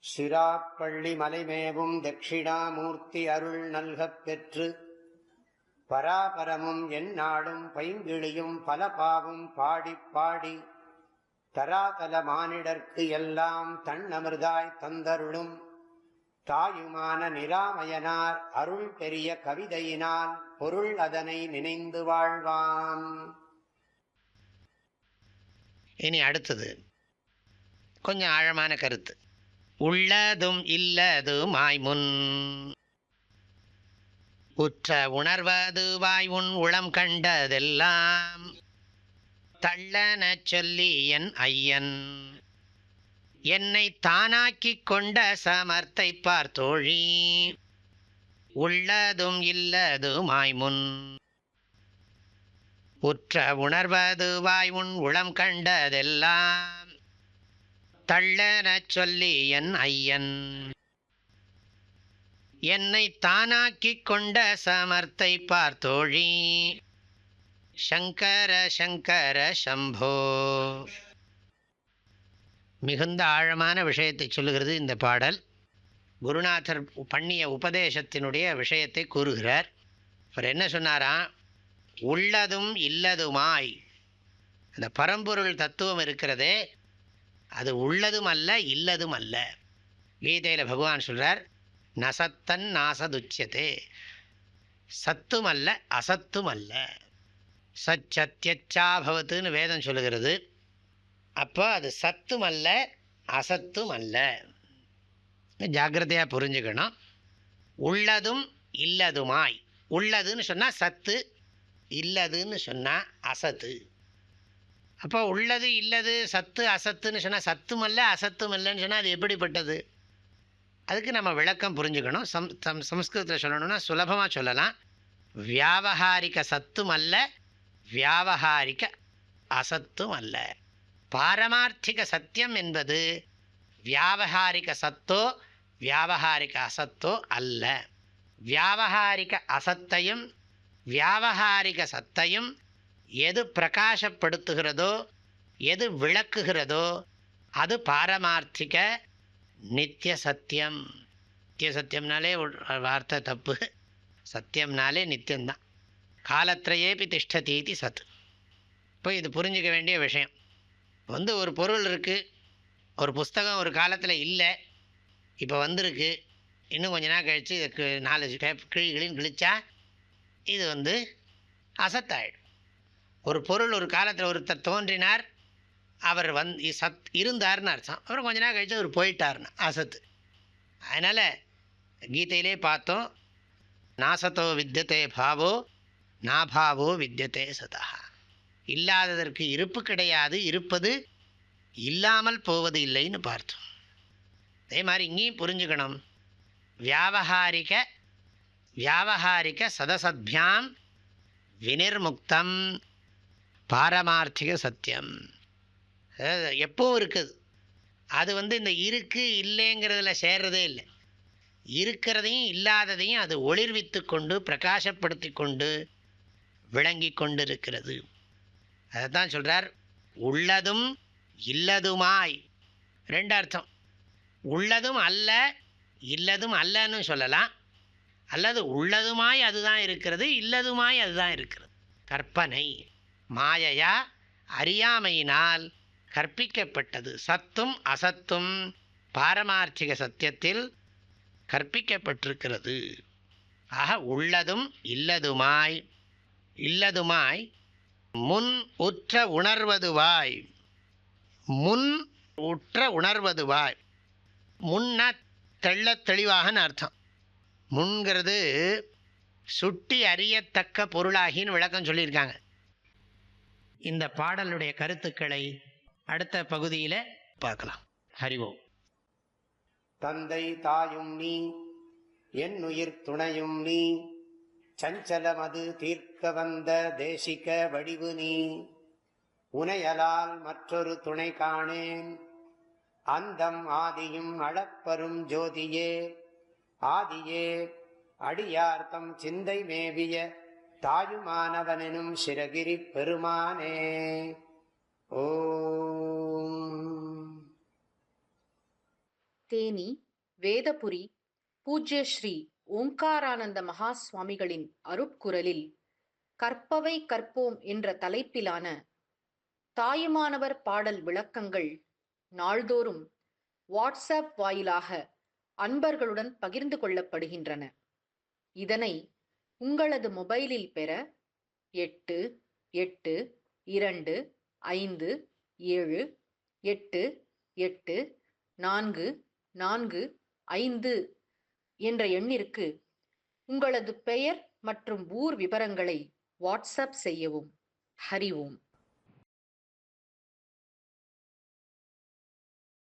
சிராப்பள்ளி மலைமேவும் தட்சிணாமூர்த்தி அருள் நல்கப் பெற்று பராபரமும் எந்நாடும் பைங்கிழியும் பல பாவும் பாடிப் பாடி தராதல மானிடர்க்கு எல்லாம் தன்னமிர்தாய் தந்தருளும் தாயுமான நிராமயனார் அருள் பெரிய கவிதையினால் பொருள் அதனை நினைந்து வாழ்வான். இனி அடுத்தது கொஞ்சம் ஆழமான கருத்து. உள்ளதும் இல்லதுமாய் முன் உற்ற உணர்வதுவாய் உன் உளம் கண்டதெல்லாம் தள்ளன சொல்லி என் ஐயன் என்னை தானாக்கிக் கொண்ட சமர்த்தை பார்த்தோழி. உள்ளதும் இல்லதுமாய் முன் உற்ற உணர்வதுவாய் உன் உளம் கண்டதெல்லாம் தள்ளன சொல்லி என் ஐயன் என்னை தானாக்கிக் கொண்ட சமர்த்தை பார்த்தோழி. சங்கர சங்கர சம்போ. மிகுந்த ஆழமான விஷயத்தை சொல்லுகிறது இந்த பாடல். குருநாதர் பண்ணிய உபதேசத்தினுடைய விஷயத்தை கூறுகிறார். அவர் என்ன சொன்னாராம்? உள்ளதும் இல்லதுமாய், அந்த பரம்பொருள் தத்துவம் இருக்கிறதே அது உள்ளதும் அல்ல இல்லதும் அல்ல. கீதையில் பகவான் சொல்றார், நசத்தன் நாசதுச்சியதே, சத்தும் அல்ல அசத்தும் அல்ல. சச்சத்யச்சாபவத்துன்னு வேதம் சொல்லுகிறது. அப்போ அது சத்தும் அல்ல அசத்தும் அல்ல. ஜாக்கிரதையாக புரிஞ்சுக்கணும். உள்ளதும் இல்லதுமாய், உள்ளதுன்னு சொன்னால் சத்து, இல்லதுன்னு சொன்னால் அசத்து. அப்போ உள்ளது இல்லது சத்து அசத்துன்னு சொன்னால் சத்தும் அல்ல அசத்தும் இல்லைன்னு சொன்னால் அது எப்படிப்பட்டது? அதுக்கு நம்ம விளக்கம் புரிஞ்சுக்கணும். சம்ஸ்கிருதத்தில் சொல்லணும்னா சுலபமாக சொல்லலாம். வியாவகாரிக சத்தும் அல்ல வியாவகாரிக அசத்தும் அல்ல. பாரமார்த்திக சத்தியம் என்பது வியாவகாரிக சத்தோ வியாவகாரிக அசத்தோ அல்ல. வியாவகாரிக அசத்தையும் வியாவகாரிக சத்தையும் எது பிரகாசப்படுத்துகிறதோ எது விளக்குகிறதோ அது பாரமார்த்திக நித்திய சத்தியம். நித்திய சத்தியம்னாலே வார்த்தை தப்பு. சத்தியம்னாலே நித்தியம்தான். காலத்திரையேபி திஷ்டதீதி சத். இப்போ இது புரிஞ்சிக்க வேண்டிய விஷயம். ஒரு பொருள் இருக்குது, ஒரு புஸ்தகம் ஒரு காலத்தில் இல்லை, இப்போ வந்திருக்கு. இன்னும் கொஞ்ச நாள் கழித்து இதுக்கு 4 கிழின்னு கிழிச்சா இது அசத்தாயிடும். ஒரு பொருள் ஒரு காலத்தில் ஒருத்தர் தோன்றினார், அவர் இருந்தார்னு அர்த்தம். அப்புறம் கொஞ்ச நாள் கழித்து அவர் போயிட்டார்னு அசத்து. அதனால் கீதையிலே பார்த்தோம், நாசத்தோ வித்தியதே பாவோ நாபாவோ வித்தியதே சதா. இல்லாததற்கு இருப்பு கிடையாது, இருப்பது இல்லாமல் போவது இல்லைன்னு பார்த்தோம். அதே மாதிரி இங்கேயும் புரிஞ்சுக்கணும். வியாவகாரிக சதசத்பியாம் வினிர்முக்தம் பாரமார்த்திக சத்தியம். எப்பவும் இருக்குது. அது இந்த இருக்கு இல்லைங்கிறதுல சேர்றதே இல்லை. இருக்கிறதையும் இல்லாததையும் அது ஒளிர்வித்து கொண்டு பிரகாசப்படுத்தி கொண்டு விளங்கி கொண்டு இருக்கிறது. அதைத்தான் சொல்கிறார், உள்ளதும் இல்லதுமாய். 2 அர்த்தம். உள்ளதும் அல்ல இல்லதும் அல்லன்னு சொல்லலாம், அல்லது உள்ளதுமாய் அதுதான் இருக்கிறது இல்லதுமாய் அதுதான் இருக்கிறது. கற்பனை மாயையா அறியாமையினால் கற்பிக்கப்பட்டது. சத்தும் அசத்தும் பாரமார்த்திக சத்தியத்தில் கற்பிக்கப்பட்டிருக்கிறது. ஆக உள்ளதும் இல்லதுமாய், இல்லதுமாய் முன் உற்ற உணர்வதுவாய். முன் உற்ற உணர்வதுவாய். முன்னா தெள்ள தெளிவாகன்னு அர்த்தம். முன்கிறது சுட்டி அறியத்தக்க பொருளாகின்னு விளக்கம் சொல்லியிருக்காங்க. இந்த பாடலுடைய கருத்துக்களை அடுத்த பகுதியில் பார்க்கலாம். ஹரிவோம். தந்தை தாயும் நீ, என் உயிர் துணையும் நீ, சஞ்சலமது தீர்க்க வந்த தேசிக வடிவு நீ. உனையலால் மற்றொரு துணை காணேன், அந்தம் ஆதியும் அளப்பரும் ஜோதியே. ஆதியே அடியார்த்தம் சிந்தை மேவிய தாயுமானவனும் சிரகிரி பெருமானே. ஓம். தேனி வேதபுரி பூஜ்ய ஸ்ரீ ஓங்காரானந்த மகா சுவாமிகளின் அருட்குரலில் கற்பவை கற்போம் என்ற தலைப்பிலான தாயுமானவர் பாடல் விளக்கங்கள் நாள்தோறும் வாட்ஸ்அப் வாயிலாக அன்பர்களுடன் பகிர்ந்து கொள்ளப்படுகின்றன. இதனை உங்களது மொபைலில் பெற 8825488445 என்ற எண்ணிற்கு உங்களது பெயர் மற்றும் ஊர் விவரங்களை வாட்ஸ்அப் செய்யவும். ஹரி ஓம்.